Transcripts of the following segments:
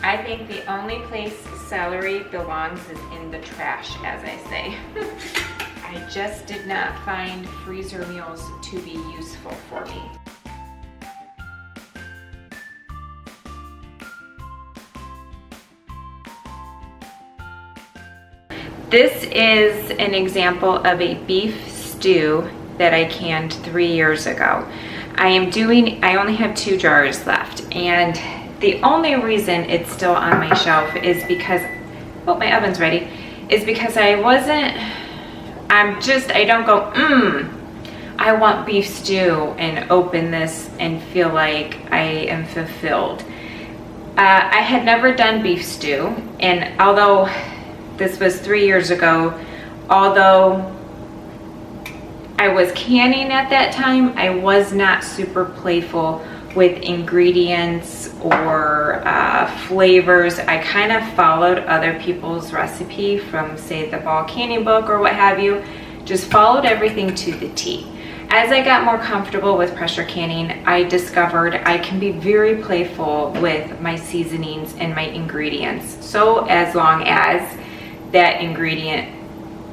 I think the only place celery belongs is in the trash, as I say. I just did not find freezer meals to be useful for me. This is an example of a beef stew that I canned 3 years ago. I only have 2 jars left, and the only reason it's still on my shelf is because, oh, my oven's ready, is because I don't go, I want beef stew and open this and feel like I am fulfilled. I had never done beef stew, and although this was 3 years ago, although I was canning at that time, I was not super playful with ingredients or flavors. I kind of followed other people's recipe from, say, the Ball Canning book or what have you. Just followed everything to the T. As I got more comfortable with pressure canning, I discovered I can be very playful with my seasonings and my ingredients. So as long as that ingredient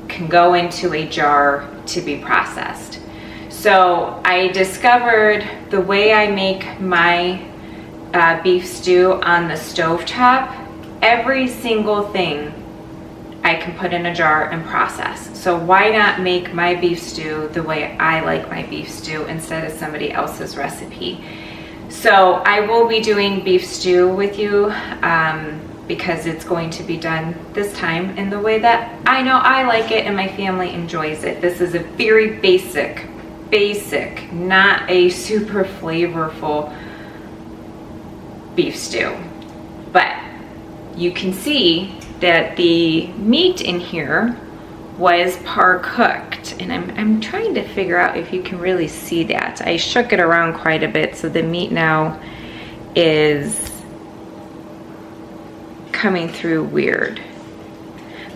can go into a jar to be processed. So I discovered the way I make my beef stew on the stovetop, every single thing I can put in a jar and process. So why not make my beef stew the way I like my beef stew instead of somebody else's recipe? So I will be doing beef stew with you because it's going to be done this time in the way that I know I like it and my family enjoys it. This is a very basic, not a super flavorful beef stew. But you can see that the meat in here was par cooked, and I'm trying to figure out if you can really see that. I shook it around quite a bit, so the meat now is coming through weird.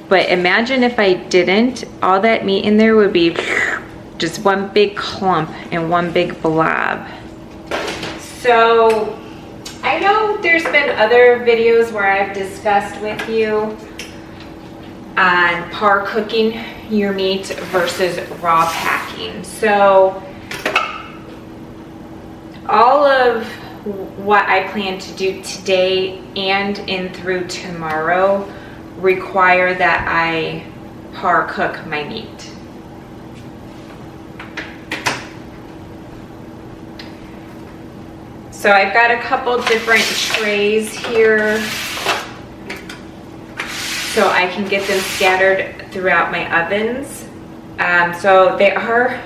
But imagine if I didn't, all that meat in there would be just one big clump and one big blob. So I know there's been other videos where I've discussed with you on par cooking your meat versus raw packing. So all of what I plan to do today and in through tomorrow require that I par cook my meat. So I've got a couple different trays here so I can get them scattered throughout my ovens. So they are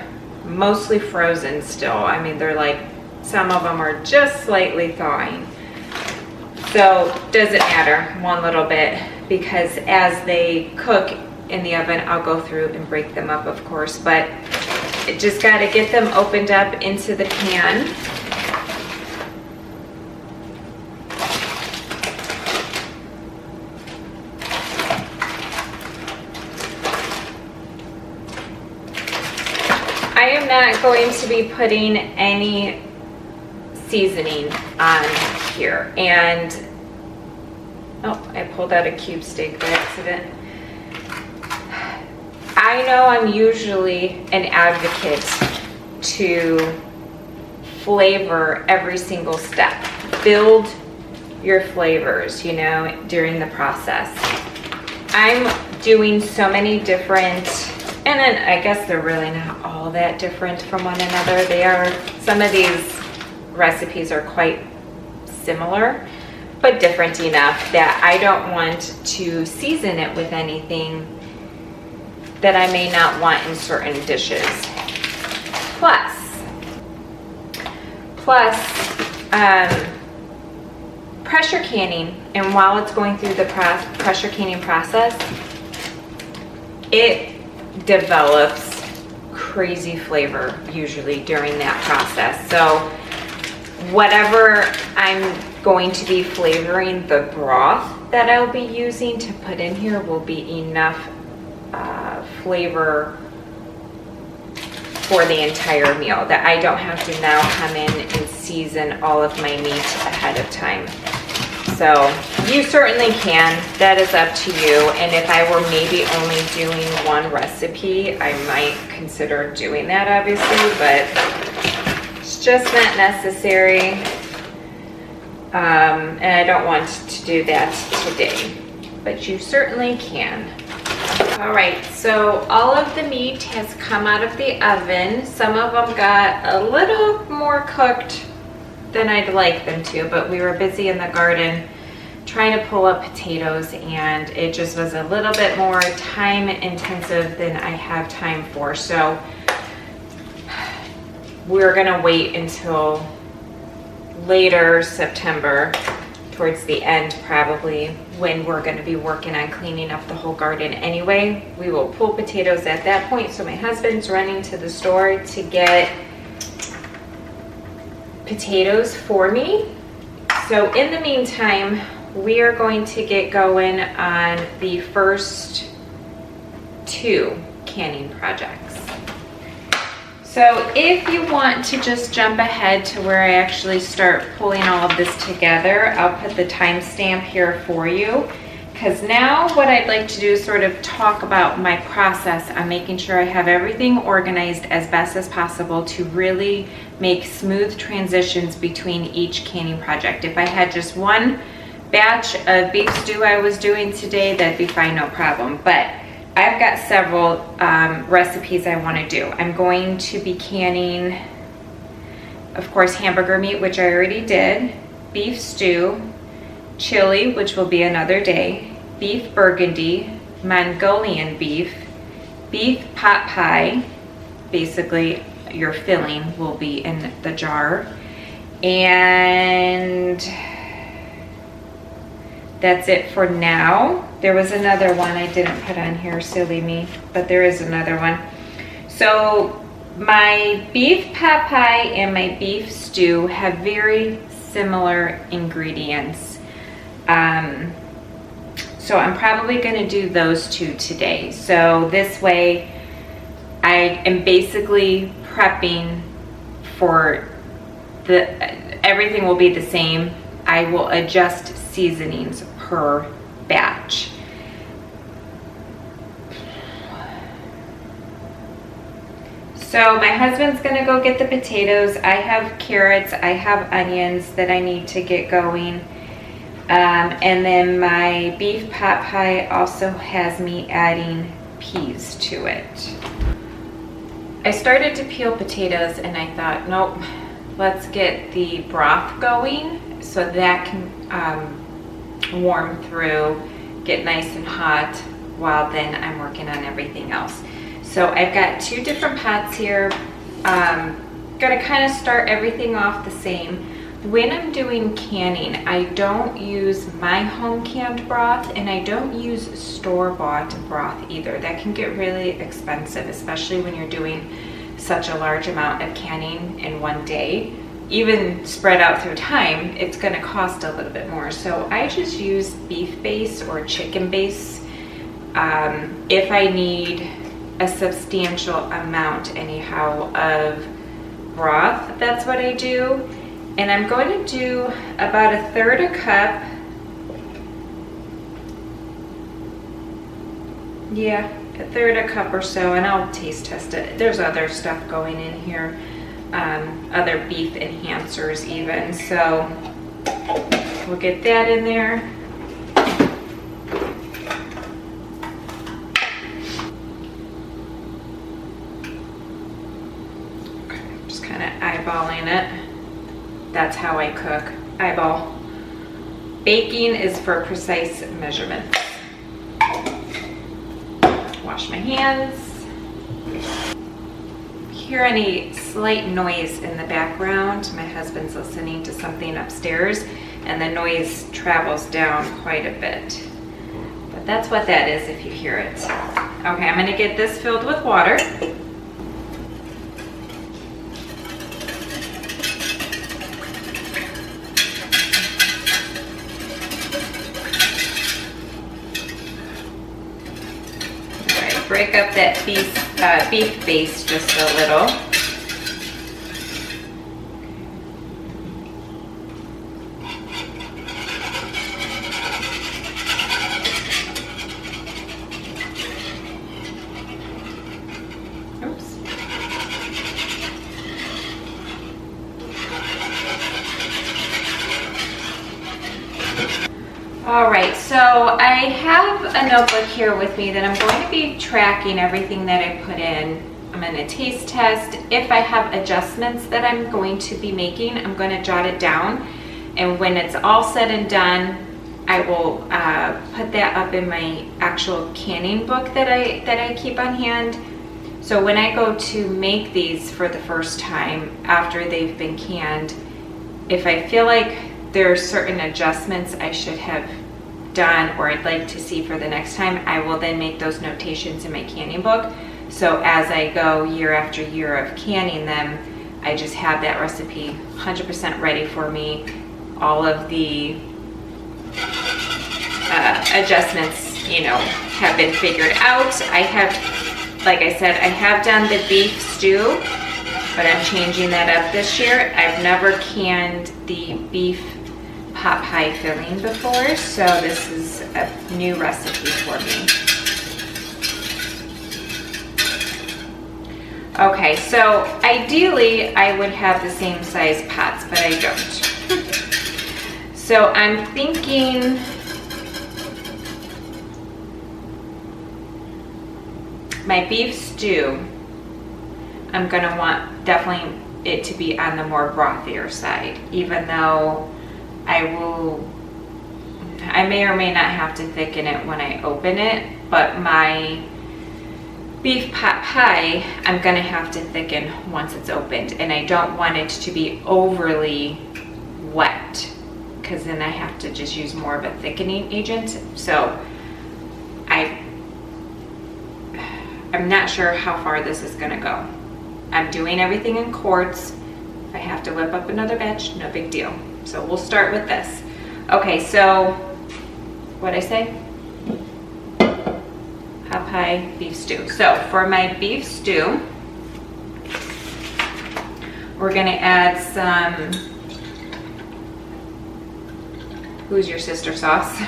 mostly frozen still. I mean, they're like, some of them are just slightly thawing. So doesn't matter one little bit, because as they cook in the oven, I'll go through and break them up, of course, but just got to get them opened up into the pan. I am not going to be putting any seasoning on here, and oh, I pulled out a cube steak by accident. I know I'm usually an advocate to flavor every single step. Build your flavors, you know, during the process. I'm doing so many different, and then I guess they're really not all that different from one another. They are, some of these recipes are quite similar, but different enough that I don't want to season it with anything that I may not want in certain dishes. Plus, pressure canning, and while it's going through the pressure canning process, it develops crazy flavor usually during that process. So whatever I'm going to be flavoring, the broth that I'll be using to put in here will be enough flavor for the entire meal that I don't have to now come in and season all of my meat ahead of time. So You certainly can. That is up to you. And if I were maybe only doing one recipe, I might consider doing that, obviously, but it's just not necessary. And I don't want to do that today, but you certainly can. All right, so all of the meat has come out of the oven. Some of them got a little more cooked than I'd like them to, but we were busy in the garden trying to pull up potatoes, and it just was a little bit more time intensive than I have time for. So we're gonna wait until later September, towards the end probably, when we're going to be working on cleaning up the whole garden anyway. We will pull potatoes at that point. So my husband's running to the store to get potatoes for me. So in the meantime, we are going to get going on the first 2 canning projects. So if you want to just jump ahead to where I actually start pulling all of this together, I'll put the timestamp here for you. Because now what I'd like to do is sort of talk about my process on making sure I have everything organized as best as possible to really make smooth transitions between each canning project. If I had just one batch of beef stew I was doing today, that'd be fine, no problem. But I've got several recipes I want to do. I'm going to be canning, of course, hamburger meat, which I already did, beef stew, chili, which will be another day, beef burgundy, Mongolian beef, beef pot pie, basically your filling will be in the jar, and that's it for now. There was another one I didn't put on here, silly me, but there is another one. So my beef pot pie and my beef stew have very similar ingredients. So I'm probably going to do those 2 today. So this way I am basically prepping for everything will be the same. I will adjust seasonings per batch. So my husband's gonna go get the potatoes. I have carrots, I have onions that I need to get going. And then my beef pot pie also has me adding peas to it. I started to peel potatoes and I thought, nope, let's get the broth going so that can warm through, get nice and hot, while then I'm working on everything else. So I've got 2 different pots here. Gonna kind of start everything off the same. When I'm doing canning, I don't use my home canned broth, and I don't use store-bought broth either. That can get really expensive, especially when you're doing such a large amount of canning in one day. Even spread out through time, it's gonna cost a little bit more. So I just use beef base or chicken base if I need a substantial amount anyhow of broth. That's what I do. And I'm going to do about 1/3 cup. Yeah, 1/3 cup or so, and I'll taste test it. There's other stuff going in here, other beef enhancers even, so we'll get that in there. Okay, just kind of eyeballing it. That's how I cook, eyeball. Baking is for precise measurements. Wash my hands. Hear any slight noise in the background? My husband's listening to something upstairs and the noise travels down quite a bit. But that's what that is if you hear it. Okay, I'm gonna get this filled with water. Break up that beef base just a little. All right, so I have a notebook here with me that I'm going to be tracking everything that I put in. I'm going to taste test. If I have adjustments that I'm going to be making, I'm going to jot it down. And when it's all said and done, I will put that up in my actual canning book that I keep on hand. So when I go to make these for the first time after they've been canned, if I feel like there are certain adjustments I should have done or I'd like to see for the next time, I will then make those notations in my canning book. So as I go year after year of canning them, I just have that recipe 100% ready for me. All of the adjustments, you know, have been figured out. I have, like I said, I have done the beef stew, but I'm changing that up this year. I've never canned the beef pot pie filling before, so this is a new recipe for me. Okay, so ideally I would have the same size pots, but I don't. So I'm thinking my beef stew, I'm gonna want definitely it to be on the more brothier side, even though I may or may not have to thicken it when I open it, but my beef pot pie, I'm gonna have to thicken once it's opened, and I don't want it to be overly wet, because then I have to just use more of a thickening agent. So I'm not sure how far this is gonna go. I'm doing everything in quarts. If I have to whip up another batch, no big deal. So we'll start with this. Okay, so what'd I say? Pot pie beef stew. So for my beef stew, we're gonna add some Who's Your Sister sauce.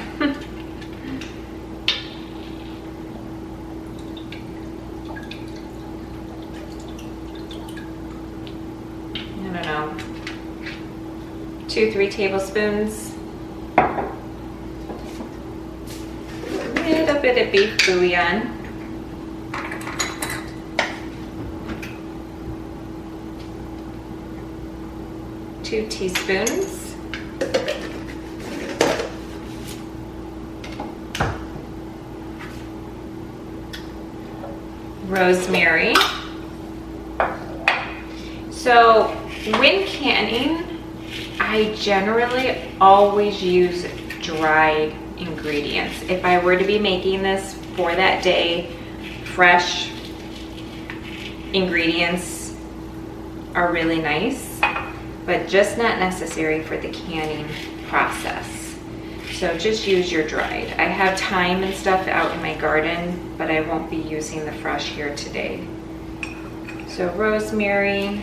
I don't know, 2-3 tablespoons. A little bit of beef bouillon. Two teaspoons. Rosemary. So when canning, I generally always use dried ingredients. If I were to be making this for that day, fresh ingredients are really nice, but just not necessary for the canning process. So just use your dried. I have thyme and stuff out in my garden, but I won't be using the fresh here today. So rosemary.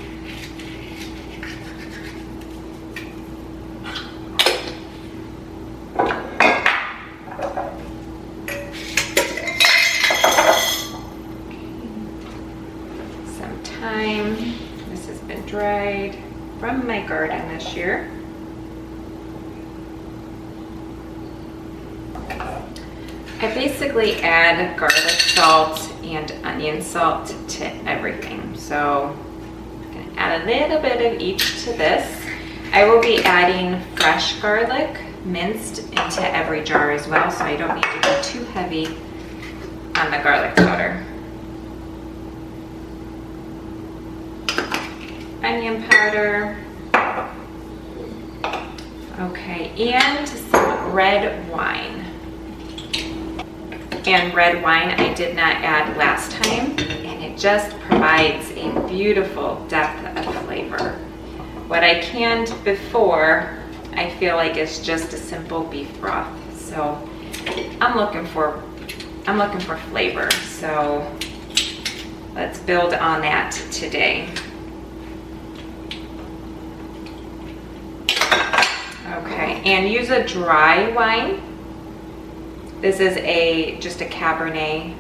Some thyme. This has been dried from my garden this year. I basically add garlic salt and onion salt to everything. So I'm gonna add a little bit of each to this. I will be adding fresh garlic minced into every jar as well, so I don't need to be too heavy on the garlic powder. Onion powder. Okay, and some red wine. And red wine I did not add last time, and it just provides a beautiful depth of flavor. What I canned before, I feel like it's just a simple beef broth. So I'm looking for flavor. So let's build on that today. Okay, and use a dry wine. This is just a Cabernet.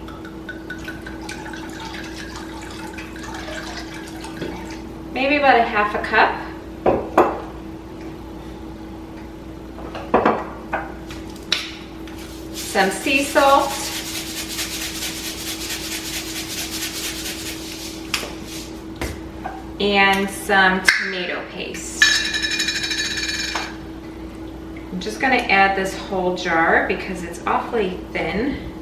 Maybe about a half a cup. some sea salt, and some tomato paste. I'm just going to add this whole jar because it's awfully thin.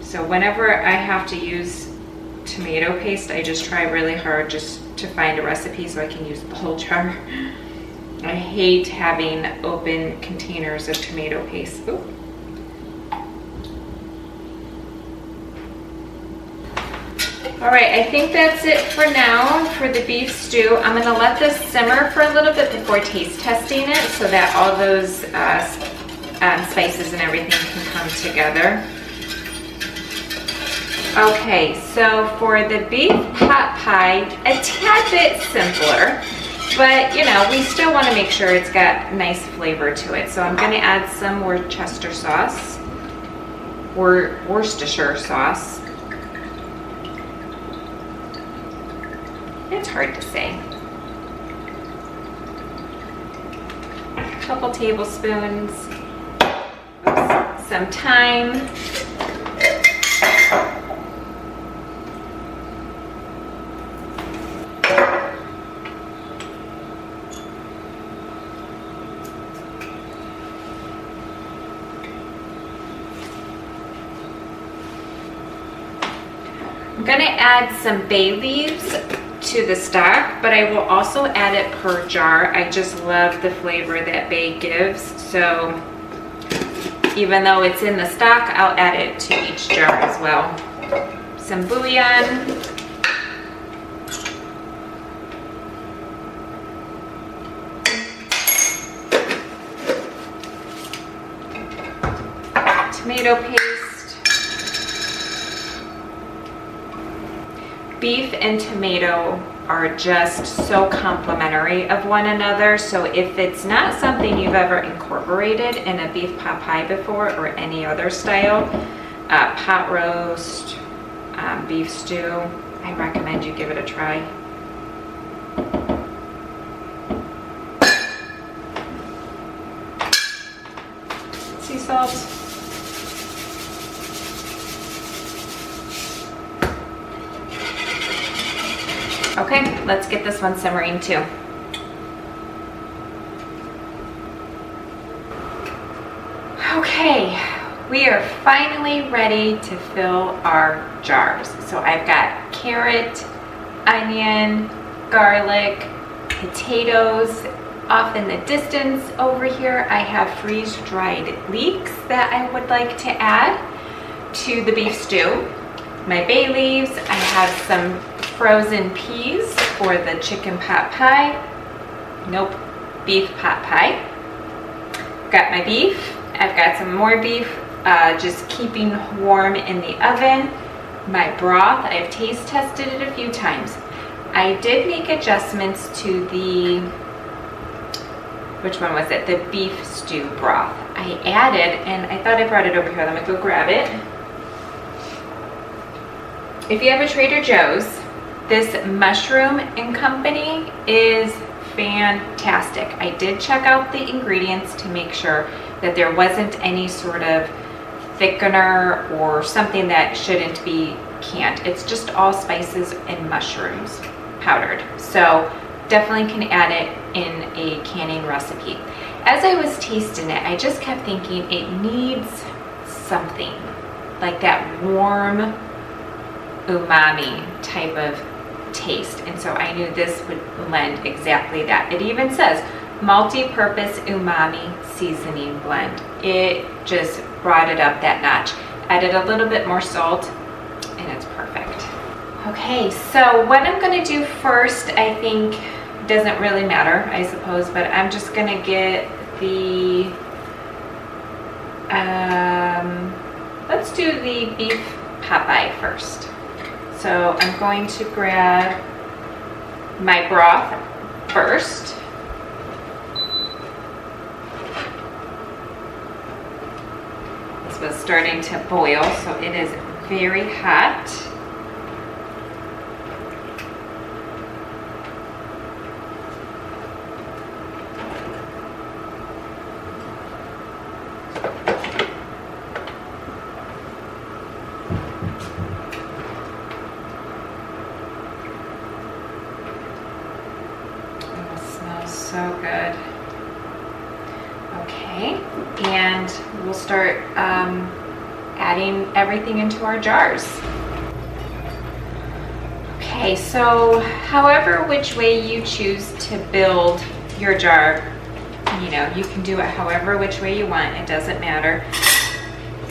So whenever I have to use tomato paste, I just try really hard just to find a recipe so I can use the whole jar. I hate having open containers of tomato paste. Ooh. All right, I think that's it for now for the beef stew. I'm gonna let this simmer for a little bit before taste testing it so that all those spices and everything can come together. Okay, so for the beef pot pie, a tad bit simpler, but you know, we still wanna make sure it's got nice flavor to it. So I'm gonna add some Worcestershire sauce, or Worcestershire sauce. It's hard to say. A couple tablespoons. Oops. Some thyme. I'm gonna add some bay leaves to the stock, but I will also add it per jar. I just love the flavor that bay gives, so even though it's in the stock, I'll add it to each jar as well. Some bouillon. Tomato paste. Beef and tomato are just so complementary of one another. So if it's not something you've ever incorporated in a beef pot pie before or any other style, pot roast, beef stew, I recommend you give it a try. Sea salt. Okay, let's get this one simmering too. Okay, we are finally ready to fill our jars. So I've got carrot, onion, garlic, potatoes. Off in the distance over here, I have freeze-dried leeks that I would like to add to the beef stew. My bay leaves, I have some frozen peas for the chicken pot pie. Nope, beef pot pie. Got my beef. I've got some more beef, just keeping warm in the oven. My broth, I've taste tested it a few times. I did make adjustments to the, which one was it? The beef stew broth. I added, and I thought I brought it over here. Let me go grab it. If you have a Trader Joe's, this Mushroom and Company is fantastic. I did check out the ingredients to make sure that there wasn't any sort of thickener or something that shouldn't be canned. It's just all spices and mushrooms powdered. So definitely can add it in a canning recipe. As I was tasting it, I just kept thinking it needs something like that warm umami type of taste, and so I knew this would lend exactly that. It even says multi-purpose umami seasoning blend. It just brought it up that notch. Added a little bit more salt and it's perfect. Okay, so what I'm going to do first, I think doesn't really matter, I suppose, but I'm just going to get the let's do the beef pot pie first. So I'm going to grab my broth first. This was starting to boil, so it is very hot. and we'll start adding everything into our jars. Okay, so however which way you choose to build your jar, you know, you can do it however which way you want, it doesn't matter.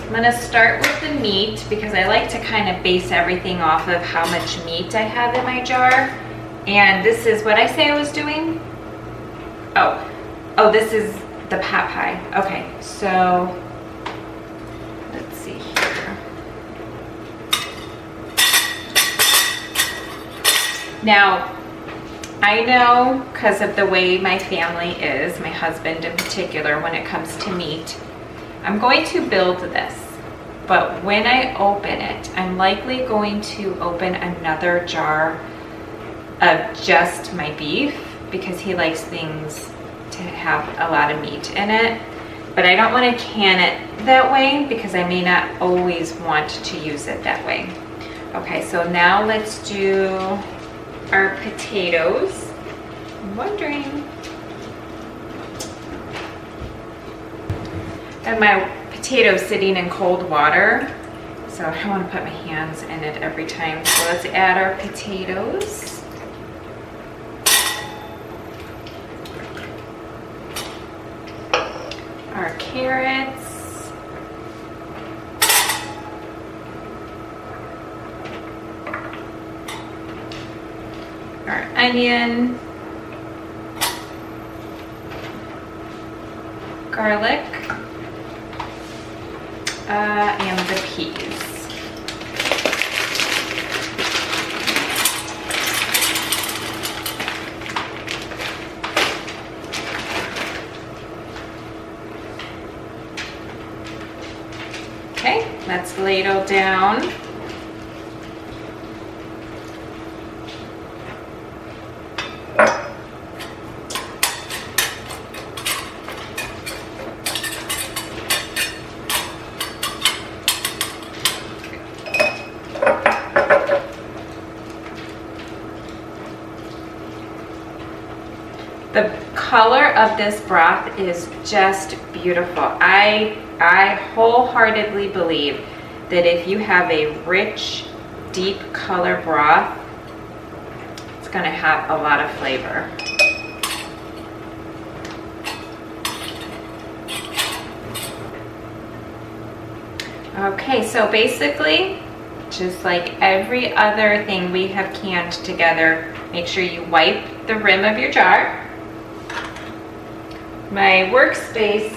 I'm gonna start with the meat because I like to kind of base everything off of how much meat I have in my jar. And this is what I say I was doing. Oh, this is the pot pie. Okay, so let's see here. Now, I know because of the way my family is, my husband in particular, when it comes to meat, I'm going to build this, but when I open it, I'm likely going to open another jar of just my beef because he likes things to have a lot of meat in it. But I don't want to can it that way because I may not always want to use it that way. Okay, so now let's do our potatoes. I'm wondering, and my potatoes sitting in cold water, so I don't want to put my hands in it every time. So let's add our potatoes. Our carrots. Our onion. Garlic. And the peas. Okay, let's ladle down. The color of this broth is just beautiful. I wholeheartedly believe that if you have a rich, deep color broth, it's going to have a lot of flavor. Okay, so basically, just like every other thing we have canned together, make sure you wipe the rim of your jar. My workspace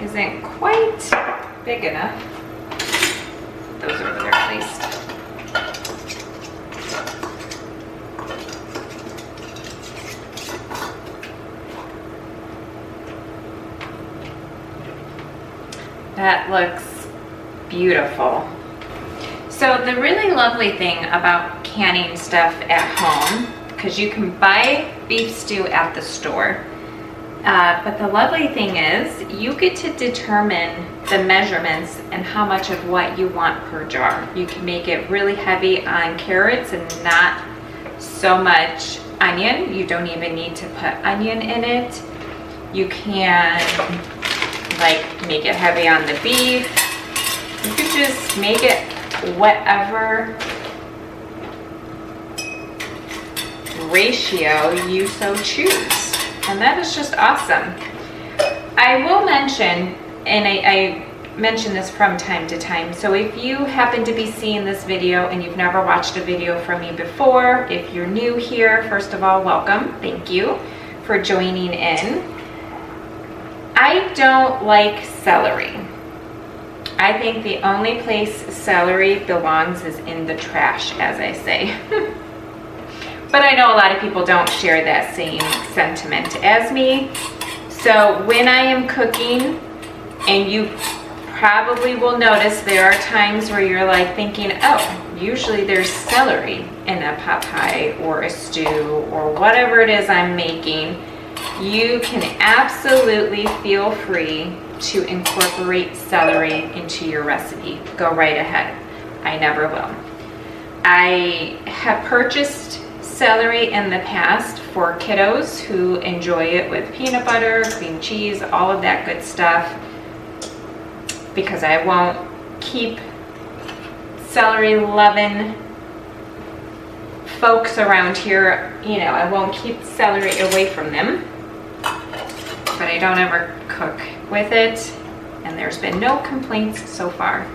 isn't quite big enough. Those are over there at least. That looks beautiful. So the really lovely thing about canning stuff at home, because you can buy beef stew at the store, but the lovely thing is you get to determine the measurements and how much of what you want per jar. You can make it really heavy on carrots and not so much onion. You don't even need to put onion in it. You can like make it heavy on the beef. You can just make it whatever ratio you so choose. And that is just awesome. I will mention, and I mention this from time to time, so if you happen to be seeing this video and you've never watched a video from me before, if you're new here, first of all, welcome. Thank you for joining in. I don't like celery. I think the only place celery belongs is in the trash, as I say. But I know a lot of people don't share that same sentiment as me. So when I am cooking, and you probably will notice there are times where you're like thinking, oh, usually there's celery in a pot pie or a stew or whatever it is I'm making, you can absolutely feel free to incorporate celery into your recipe. Go right ahead. I never will. I have purchased celery in the past for kiddos who enjoy it with peanut butter, cream cheese, all of that good stuff, because I won't keep celery loving folks around here, you know, I won't keep celery away from them, but I don't ever cook with it, and there's been no complaints so far.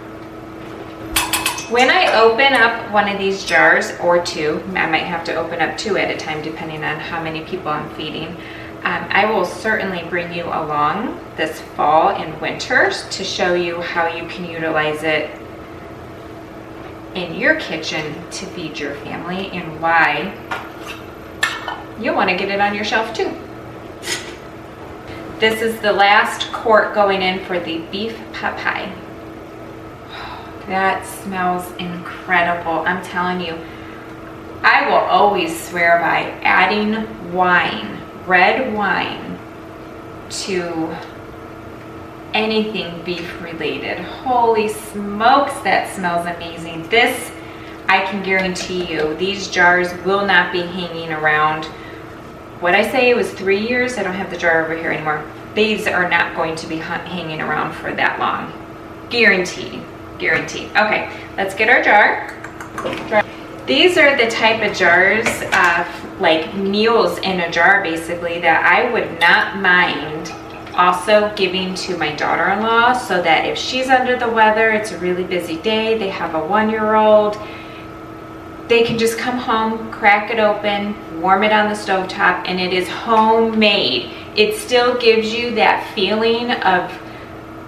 When I open up one of these jars, or two, I might have to open up 2 at a time depending on how many people I'm feeding, I will certainly bring you along this fall and winter to show you how you can utilize it in your kitchen to feed your family, and why you'll want to get it on your shelf too. This is the last quart going in for the beef pot pie. That smells incredible. I'm telling you, I will always swear by adding wine, red wine, to anything beef related. Holy smokes, that smells amazing. This, I can guarantee you, these jars will not be hanging around. What I say, it was 3 years. I don't have the jar over here anymore. These are not going to be hanging around for that long. Guaranteed. Guaranteed. Okay, let's get our jar. These are the type of jars, like meals in a jar basically, that I would not mind also giving to my daughter-in-law, so that if she's under the weather, it's a really busy day, they have a 1-year-old, they can just come home, crack it open, warm it on the stovetop, and it is homemade. It still gives you that feeling of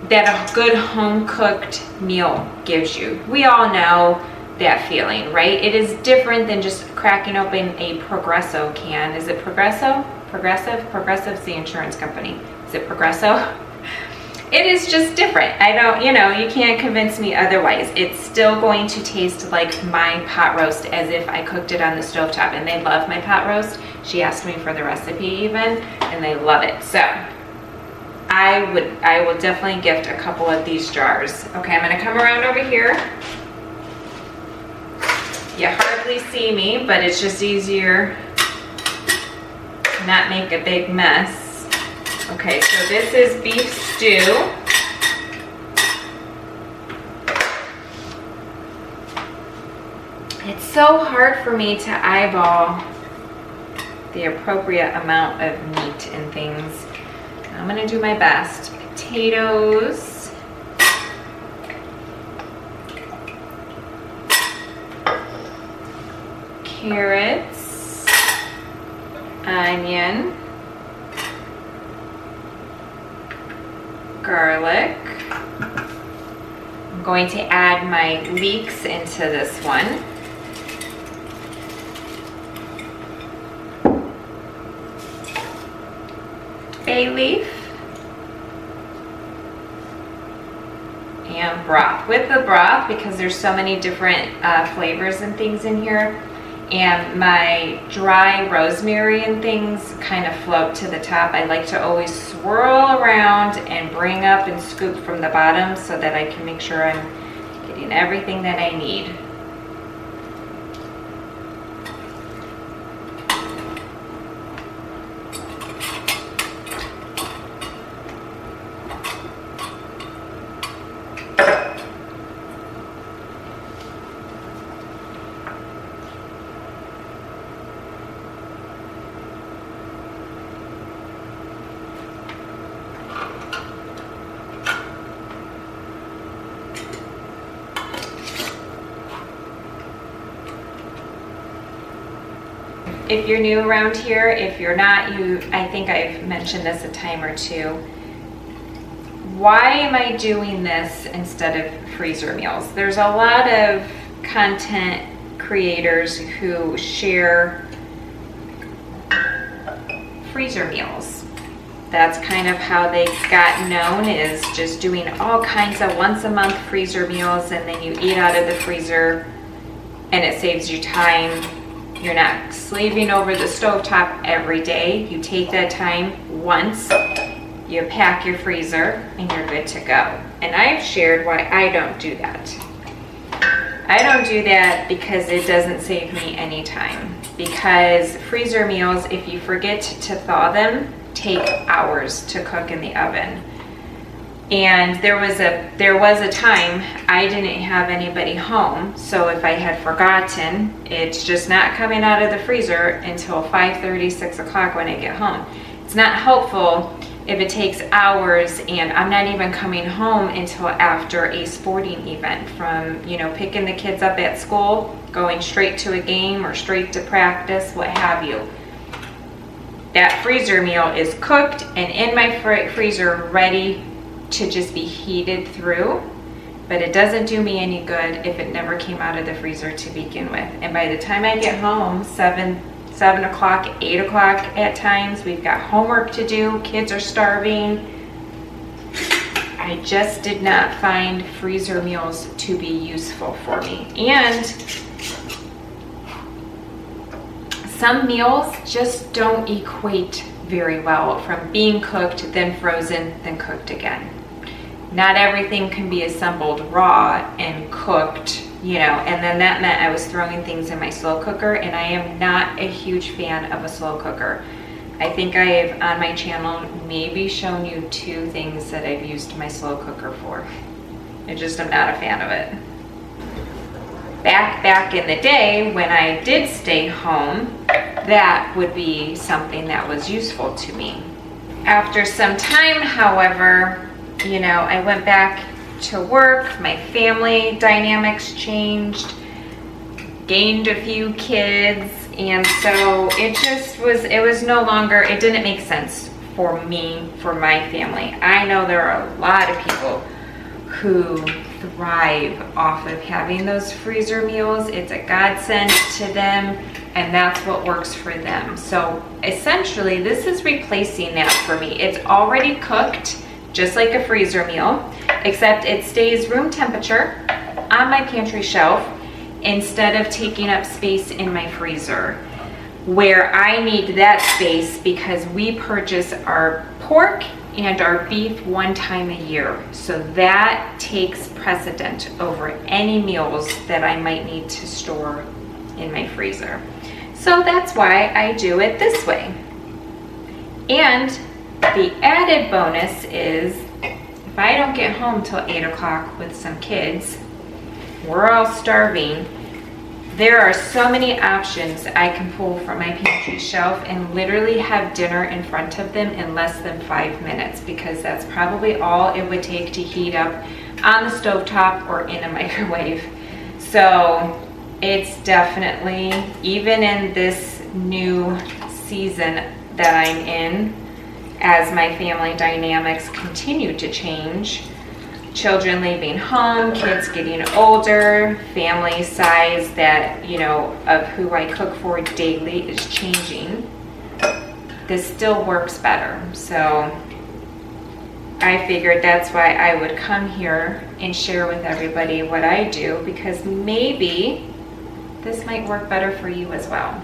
that a good home-cooked meal gives you. We all know that feeling, right? It is different than just cracking open a Progresso can. Is it Progresso? Progressive? Progressive's the insurance company. Is it Progresso? It is just different. I don't, you know, you can't convince me otherwise. It's still going to taste like my pot roast, as if I cooked it on the stovetop, and they love my pot roast. She asked me for the recipe even, and they love it. So I will definitely gift a couple of these jars. Okay, I'm gonna come around over here. You hardly see me, but it's just easier to not make a big mess. Okay, so this is beef stew. It's so hard for me to eyeball the appropriate amount of meat and things. I'm gonna do my best. Potatoes. Carrots. Onion. Garlic. I'm going to add my leeks into this one. Bay leaf. And broth. With the broth, because there's so many different flavors and things in here, and my dry rosemary and things kind of float to the top, I like to always swirl around and bring up and scoop from the bottom so that I can make sure I'm getting everything that I need. If you're new around here, if you're not, I think I've mentioned this a time or two. Why am I doing this instead of freezer meals? There's a lot of content creators who share freezer meals. That's kind of how they got known, is just doing all kinds of once a month freezer meals, and then you eat out of the freezer and it saves you time. You're not slaving over the stovetop every day. You take that time once, you pack your freezer, and you're good to go. And I've shared why I don't do that. I don't do that because it doesn't save me any time. Because freezer meals, if you forget to thaw them, take hours to cook in the oven. And there was a time I didn't have anybody home, so if I had forgotten, it's just not coming out of the freezer until 5:30, 6 o'clock when I get home. It's not helpful if it takes hours and I'm not even coming home until after a sporting event, from, you know, picking the kids up at school, going straight to a game or straight to practice, what have you. That freezer meal is cooked and in my freezer, ready to just be heated through, but it doesn't do me any good if it never came out of the freezer to begin with. And by the time I get home, 7 o'clock, 8 o'clock at times, we've got homework to do, kids are starving. I just did not find freezer meals to be useful for me. And some meals just don't equate very well, from being cooked, then frozen, then cooked again. Not everything can be assembled raw and cooked, you know, and then that meant I was throwing things in my slow cooker, and I am not a huge fan of a slow cooker. I think I've on my channel maybe shown you 2 things that I've used my slow cooker for. I just am not a fan of it. Back in the day when I did stay home, that would be something that was useful to me. After some time, however, you know, I went back to work, my family dynamics changed, gained a few kids, and so it was no longer, it didn't make sense for me, for my family. I know there are a lot of people who thrive off of having those freezer meals. It's a godsend to them, and that's what works for them. So essentially, this is replacing that for me. It's already cooked, just like a freezer meal, except it stays room temperature on my pantry shelf instead of taking up space in my freezer, where I need that space because we purchase our pork and our beef 1 time a year. So that takes precedent over any meals that I might need to store in my freezer. So that's why I do it this way. And the added bonus is, if I don't get home till 8 o'clock with some kids, we're all starving, there are so many options I can pull from my pantry shelf and literally have dinner in front of them in less than 5 minutes, because that's probably all it would take to heat up on the stovetop or in a microwave. So it's definitely, even in this new season that I'm in, as my family dynamics continue to change, children leaving home, kids getting older, family size that, you know, of who I cook for daily is changing, this still works better. So I figured that's why I would come here and share with everybody what I do, because maybe this might work better for you as well.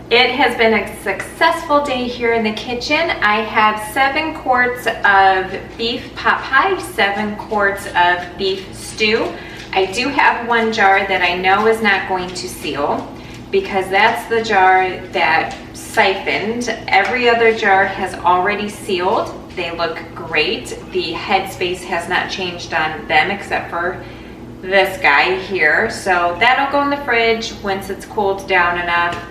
It has been a successful day here in the kitchen. I have 7 quarts of beef pot pie, 7 quarts of beef stew. I do have 1 jar that I know is not going to seal, because that's the jar that siphoned. Every other jar has already sealed. They look great. The headspace has not changed on them except for this guy here. So that'll go in the fridge once it's cooled down enough,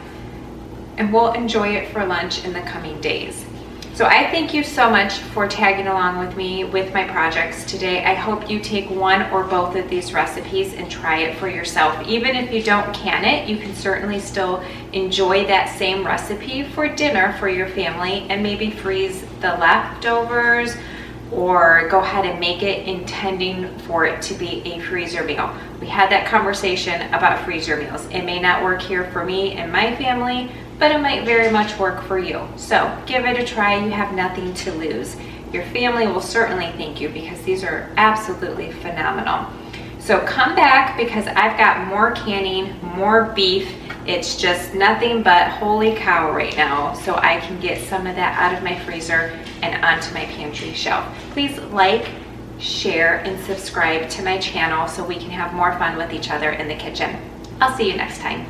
and we'll enjoy it for lunch in the coming days. So I thank you so much for tagging along with me with my projects today. I hope you take 1 or both of these recipes and try it for yourself. Even if you don't can it, you can certainly still enjoy that same recipe for dinner for your family, and maybe freeze the leftovers or go ahead and make it intending for it to be a freezer meal. We had that conversation about freezer meals. It may not work here for me and my family, but it might very much work for you. So give it a try. You have nothing to lose. Your family will certainly thank you, because these are absolutely phenomenal. So come back, because I've got more canning, more beef. It's just nothing but holy cow right now. So I can get some of that out of my freezer and onto my pantry shelf. Please like, share, and subscribe to my channel so we can have more fun with each other in the kitchen. I'll see you next time.